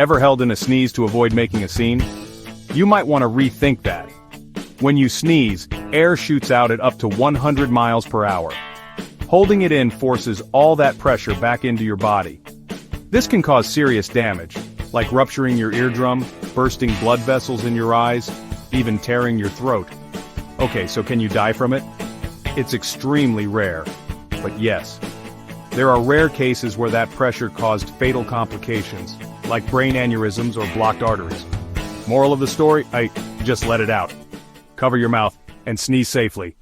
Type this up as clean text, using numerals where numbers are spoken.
Ever held in a sneeze to avoid making a scene? You might want to rethink that. When you sneeze, air shoots out at up to 100 miles per hour. Holding it in forces all that pressure back into your body. This can cause serious damage, like rupturing your eardrum, bursting blood vessels in your eyes, even tearing your throat. Okay, so can you die from it? It's extremely rare. But yes, there are rare cases where that pressure caused fatal complications, like brain aneurysms or blocked arteries. Moral of the story? Just let it out. Cover your mouth and sneeze safely.